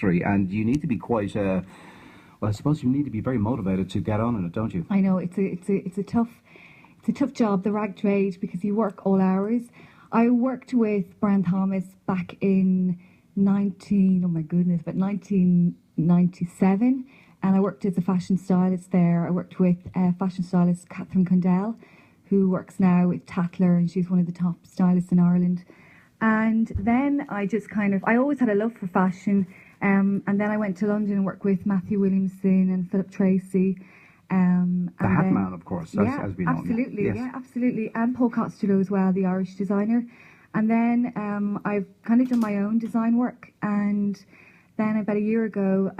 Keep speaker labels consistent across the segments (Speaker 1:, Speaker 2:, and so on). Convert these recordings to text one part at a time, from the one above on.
Speaker 1: and you need to be quite. Well, I suppose you need to be very motivated to get on in it, don't you?
Speaker 2: I know it's a tough job, the rag trade, because you work all hours. I worked with Brian Thomas back in 1997, and I worked as a fashion stylist there. I worked with fashion stylist Catherine Condell, who works now with Tatler, and she's one of the top stylists in Ireland. And then I always had a love for fashion. And then I went to London and worked with Matthew Williamson and Philip Tracy.
Speaker 1: The Hat Man, of course, as we know.
Speaker 2: Absolutely,
Speaker 1: yes.
Speaker 2: yeah, absolutely. And Paul Costello as well, the Irish designer. And then I've kind of done my own design work. And then about a year ago,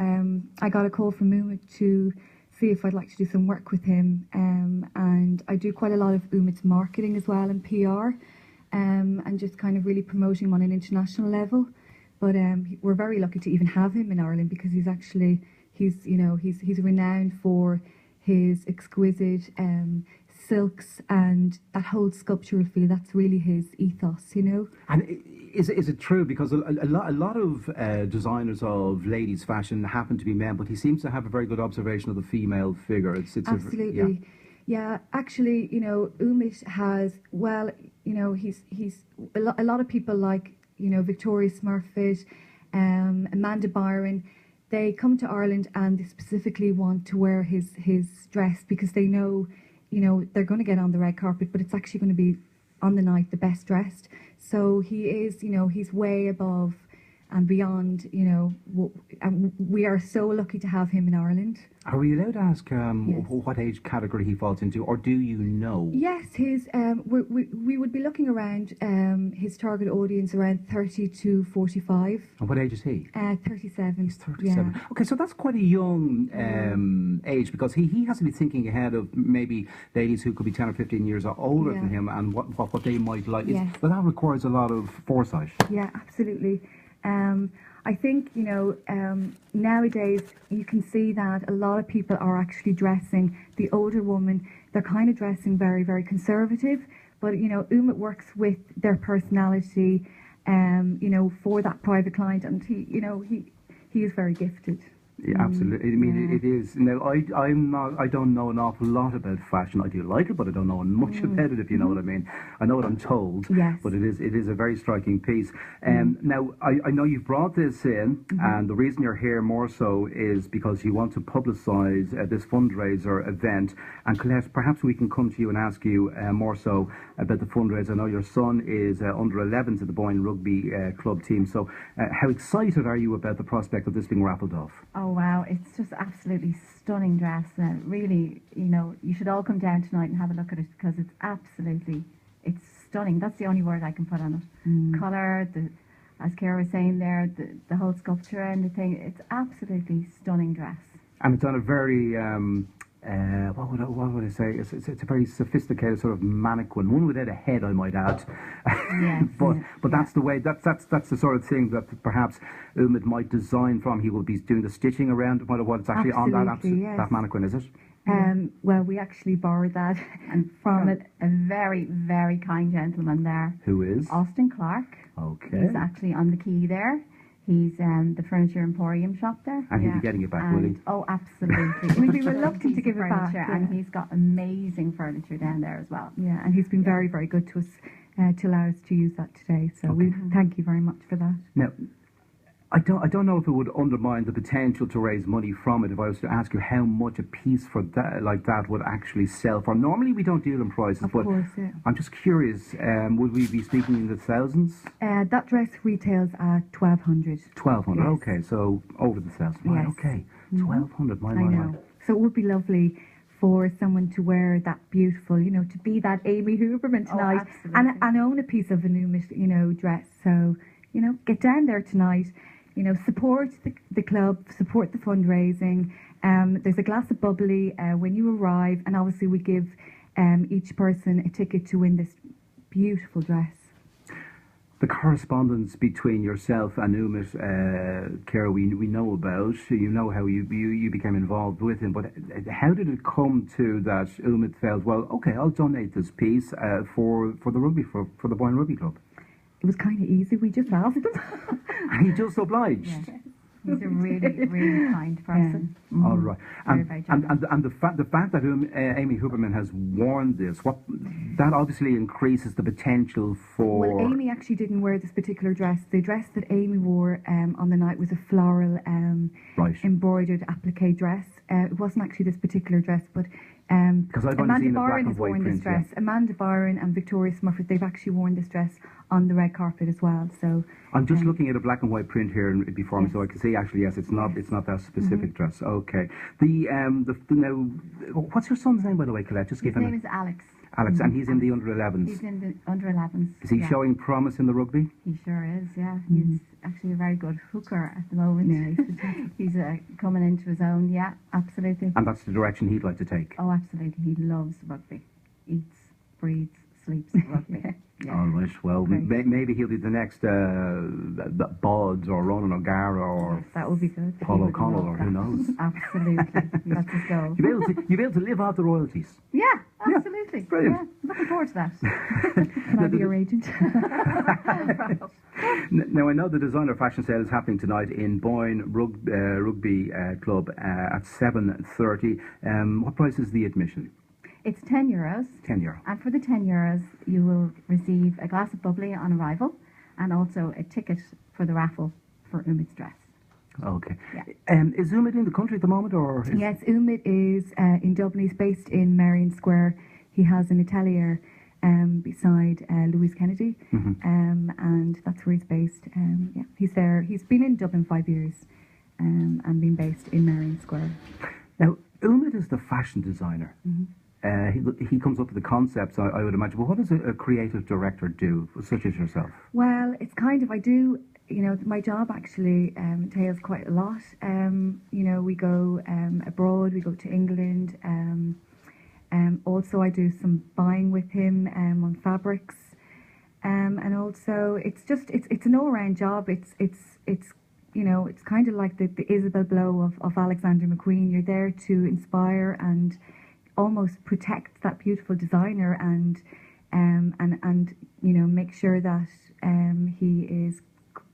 Speaker 2: I got a call from Umit to see if I'd like to do some work with him. And I do quite a lot of Umit's marketing as well and PR, and just kind of really promoting him on an international level. But we're very lucky to even have him in Ireland, because he's renowned for his exquisite silks and that whole sculptural feel. That's really his ethos,
Speaker 1: And is it true? Because a lot of designers of ladies' fashion happen to be men, but he seems to have a very good observation of the female figure. It's
Speaker 2: absolutely. Yeah, actually, Umit has, he's a lot of people like, Victoria Smurfit, Amanda Byron. They come to Ireland and they specifically want to wear his dress, because they know, they're going to get on the red carpet, but it's actually going to be on the night the best dressed. So he is, he's way above and beyond, and we are so lucky to have him in Ireland.
Speaker 1: Are we allowed to ask
Speaker 2: Yes.
Speaker 1: what age category he falls into, or do you know?
Speaker 2: Yes, we would be looking around his target audience around 30 to 45.
Speaker 1: And what age is he?
Speaker 2: 37.
Speaker 1: He's 37.
Speaker 2: Yeah.
Speaker 1: Okay, so that's quite a young age, because he has to be thinking ahead of maybe ladies who could be 10 or 15 years older than him, and what they might like.
Speaker 2: Yes.
Speaker 1: But that requires a lot of foresight.
Speaker 2: Yeah, absolutely. I think, nowadays you can see that a lot of people are actually dressing, the older woman, they're kind of dressing very, very conservative. But, Umit works with their personality, for that private client. And he is very gifted.
Speaker 1: Yeah, absolutely. I mean, it is. Now, I don't know an awful lot about fashion. I do like it, but I don't know much about it, if you know what I mean. I know what I'm told,
Speaker 2: yes.
Speaker 1: But it is a very striking piece. Now, I know you've brought this in, and the reason you're here more so is because you want to publicise this fundraiser event. And Colette, perhaps we can come to you and ask you more so about the fundraiser. I know your son is under 11s at the Boyne Rugby Club team. So how excited are you about the prospect of this being raffled off?
Speaker 3: Oh wow, it's just absolutely stunning dress. Really, you should all come down tonight and have a look at it, because it's stunning. That's the only word I can put on it. Colour, as Ciara was saying there, the whole sculpture and the thing, it's absolutely stunning dress.
Speaker 1: And it's on a very, what would I say? It's a very sophisticated sort of mannequin, one without a head, I might add.
Speaker 3: Yes,
Speaker 1: but that's the way. That's the sort of thing that perhaps Umit might design from. He will be doing the stitching around what's actually on that mannequin, is it?
Speaker 2: Well, we actually borrowed that from
Speaker 3: a very, very kind gentleman there.
Speaker 1: Who is?
Speaker 3: Austin Clark.
Speaker 1: Okay.
Speaker 3: He's actually on the quay there. He's the furniture emporium shop there.
Speaker 1: And he'll be getting it back, will he?
Speaker 3: Oh, absolutely.
Speaker 2: We'd be reluctant to give it back.
Speaker 3: And he's got amazing furniture down there as well.
Speaker 2: Yeah, and he's been very, very good to us to allow us to use that today. So we thank you very much for that.
Speaker 1: Now, I don't know if it would undermine the potential to raise money from it if I was to ask you how much a piece for that would actually sell for. Normally we don't deal in prices,
Speaker 2: of course, yeah.
Speaker 1: I'm just curious, would we be speaking in the thousands?
Speaker 2: That dress retails at 1,200.
Speaker 1: 1,200,
Speaker 2: yes.
Speaker 1: Okay, so over the thousand.
Speaker 2: Yes.
Speaker 1: Okay, 1,200,
Speaker 2: I know. So it would be lovely for someone to wear that beautiful, to be that Amy Huberman tonight, and own a piece of an Umit, dress. So, get down there tonight. Support the club, support the fundraising. There's a glass of bubbly when you arrive, and obviously we give each person a ticket to win this beautiful dress.
Speaker 1: The correspondence between yourself and Umit, Ciara, we know about. You know how you became involved with him, but how did it come to that Umit felt, well, okay, I'll donate this piece for the rugby, for the Boyne Rugby Club?
Speaker 2: It was kind of easy. We just asked him.
Speaker 1: And he just obliged.
Speaker 3: Yeah. He's a really, really kind person.
Speaker 1: All right.
Speaker 3: Very,
Speaker 1: And,
Speaker 3: very
Speaker 1: and,
Speaker 3: generous.
Speaker 1: and, and the fact that Amy Huberman has worn this, that obviously increases the potential for...
Speaker 2: Well, Amy actually didn't wear this particular dress. The dress that Amy wore on the night was a floral
Speaker 1: Right.
Speaker 2: embroidered applique dress. It wasn't actually this particular dress, but
Speaker 1: Because I've only
Speaker 2: Amanda
Speaker 1: seen a black
Speaker 2: Byron
Speaker 1: and
Speaker 2: has
Speaker 1: white
Speaker 2: worn this
Speaker 1: print, yeah.
Speaker 2: dress. Amanda Byron and Victoria Smurfit, they've actually worn this dress on the red carpet as well. So
Speaker 1: I'm just looking at a black and white print here before me,
Speaker 2: Yes.
Speaker 1: so I can see actually, yes, it's not that specific
Speaker 2: Mm-hmm.
Speaker 1: dress. Okay. Now, what's your son's name, by the way, Colette? Just
Speaker 3: His
Speaker 1: give him
Speaker 3: name is Alex.
Speaker 1: Alex, and he's in the under
Speaker 3: He's
Speaker 1: 11s.
Speaker 3: in the under 11s.
Speaker 1: Is he
Speaker 3: yeah.
Speaker 1: showing promise in the rugby?
Speaker 3: He sure is, yeah. He's actually a very good hooker at the moment. He's coming into his own, yeah, absolutely.
Speaker 1: And that's the direction he'd like to take.
Speaker 3: Oh, absolutely. He loves rugby. Eats, breathes, sleeps rugby. Yeah.
Speaker 1: All right. Well,
Speaker 3: Great.
Speaker 1: maybe he'll be the next Bods or Ronan O'Gara or
Speaker 2: yes, that would be good.
Speaker 1: Paul
Speaker 3: He would
Speaker 1: O'Connell
Speaker 3: love
Speaker 1: or who
Speaker 3: that.
Speaker 1: knows.
Speaker 3: Absolutely. That's his goal.
Speaker 1: You'll be able to live off the royalties.
Speaker 3: Yeah, absolutely.
Speaker 1: brilliant.
Speaker 3: Yeah, looking forward to that.
Speaker 2: Can I be your agent?
Speaker 1: Now, I know the designer fashion sale is happening tonight in Boyne Rugby Club at 7:30. What price is the admission?
Speaker 3: It's €10.
Speaker 1: €10.
Speaker 3: And for the €10, you will receive a glass of bubbly on arrival and also a ticket for the raffle for Umid's dress.
Speaker 1: Okay.
Speaker 3: Yeah.
Speaker 1: Is Umid in the country at the moment, or?
Speaker 2: Yes, Umid is in Dublin. He's based in Marion Square. He has an atelier beside Louise Kennedy, and that's where he's based. Yeah, he's there. He's been in Dublin 5 years and been based in Marion Square.
Speaker 1: Now, Umid is the fashion designer. He comes up with the concepts, I would imagine. But what does a creative director do, such as yourself?
Speaker 2: Well, it's kind of, I do, my job actually entails quite a lot. We go abroad, we go to England. Also, I do some buying with him on fabrics. And also, it's an all-round job. It's kind of like the Isabel Blow of Alexander McQueen. You're there to inspire and almost protect that beautiful designer and make sure that he is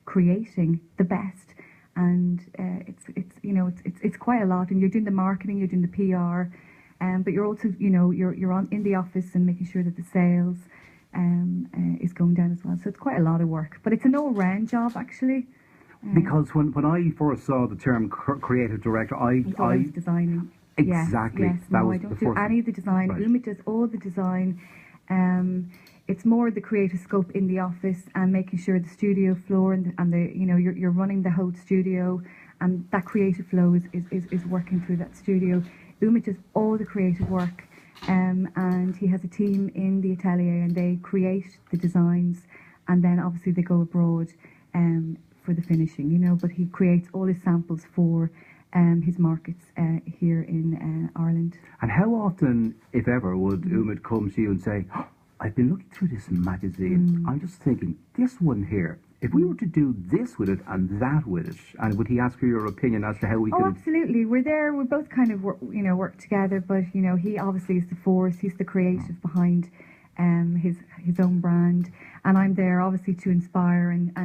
Speaker 2: creating the best. And it's quite a lot. And you're doing the marketing, you're doing the PR, but you're also you're on in the office and making sure that the sales is going down as well. So it's quite a lot of work, but it's an all-round job actually.
Speaker 1: Because when I first saw the term creative director, I
Speaker 2: was designing.
Speaker 1: Exactly.
Speaker 2: Yes.
Speaker 1: That
Speaker 2: No,
Speaker 1: was
Speaker 2: I don't
Speaker 1: the
Speaker 2: do
Speaker 1: first
Speaker 2: any of the design.
Speaker 1: Right.
Speaker 2: Umid does all the design. It's more the creative scope in the office and making sure the studio floor and you're running the whole studio, and that creative flow is working through that studio. Umid does all the creative work, and he has a team in the atelier, and they create the designs, and then obviously they go abroad for the finishing. But he creates all his samples for his markets here in Ireland.
Speaker 1: And how often, if ever, would Umid come to you and say, "Oh, I've been looking through this magazine. I'm just thinking, this one here, if we were to do this with it and that with it," and would he ask for your opinion as to how we
Speaker 2: Oh,
Speaker 1: could...
Speaker 2: absolutely. We're there. We're both kind of work together. But he obviously is the force. He's the creative behind his own brand, and I'm there obviously to inspire. And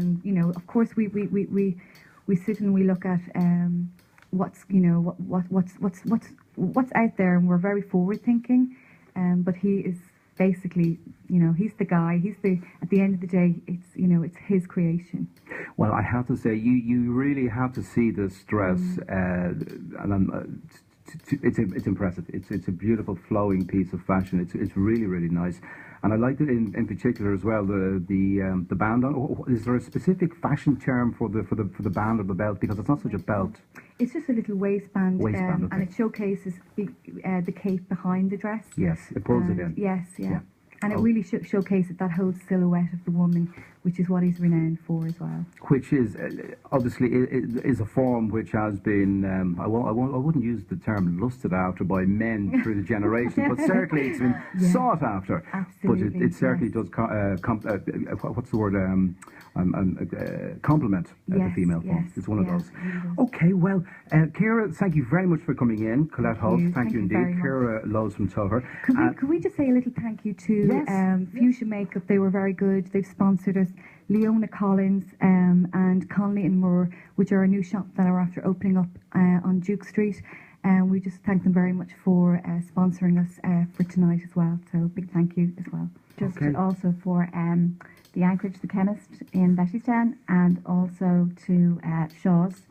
Speaker 2: of course we sit and we look at what's out there, and we're very forward thinking. But he is basically, he's the guy. At the end of the day, it's his creation.
Speaker 1: Well, I have to say, you really have to see this dress, and it's impressive. It's a beautiful flowing piece of fashion. It's really, really nice, and I liked it in particular as well. The band on. Is there a specific fashion term for the band of the belt, because it's not such a belt?
Speaker 2: It's just a little waistband,
Speaker 1: Waistband, okay.
Speaker 2: and it showcases the cape behind the dress.
Speaker 1: Yes, it pulls it in.
Speaker 2: Yes, yeah.
Speaker 1: Yeah.
Speaker 2: And it really showcases that whole silhouette of the woman, which is what he's renowned for as well.
Speaker 1: Which is obviously is a form which has been I wouldn't use the term lusted after by men through the generations, but certainly it's been sought after.
Speaker 2: Absolutely,
Speaker 1: but it certainly does what's the word compliment the
Speaker 2: Yes,
Speaker 1: female form.
Speaker 2: yes,
Speaker 1: It's one of
Speaker 2: yeah,
Speaker 1: those.
Speaker 2: it really does.
Speaker 1: Okay, well, Ciara, thank you very much for coming in. Colette Holt, thank you
Speaker 2: very
Speaker 1: indeed.
Speaker 2: much.
Speaker 1: Ciara Lowe's from Togher.
Speaker 2: Could we just say a little thank you to
Speaker 1: Yes.
Speaker 2: Fuchsia Makeup? They were very good. They've sponsored us Leona Collins, and Conley and Moore, which are a new shop that are after opening up on Duke Street. And we just thank them very much for sponsoring us for tonight as well. So big thank you as well.
Speaker 3: Just also for the Anchorage, the chemist in Bettystown, and also to Shaw's,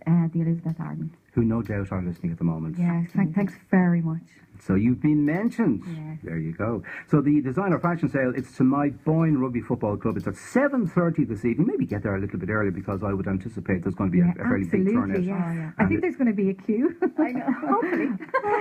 Speaker 3: the Elizabeth Arden.
Speaker 1: Who no doubt are listening at the moment.
Speaker 2: Yes, thanks very much.
Speaker 1: So you've been mentioned.
Speaker 3: Yes.
Speaker 1: There you go. So the designer fashion sale, it's tonight, Boyne Rugby Football Club. It's at 7:30 this evening. Maybe get there a little bit early because I would anticipate there's going to be a fairly big turnout.
Speaker 2: Yes. I think there's going to be a queue.
Speaker 3: I know. Hopefully.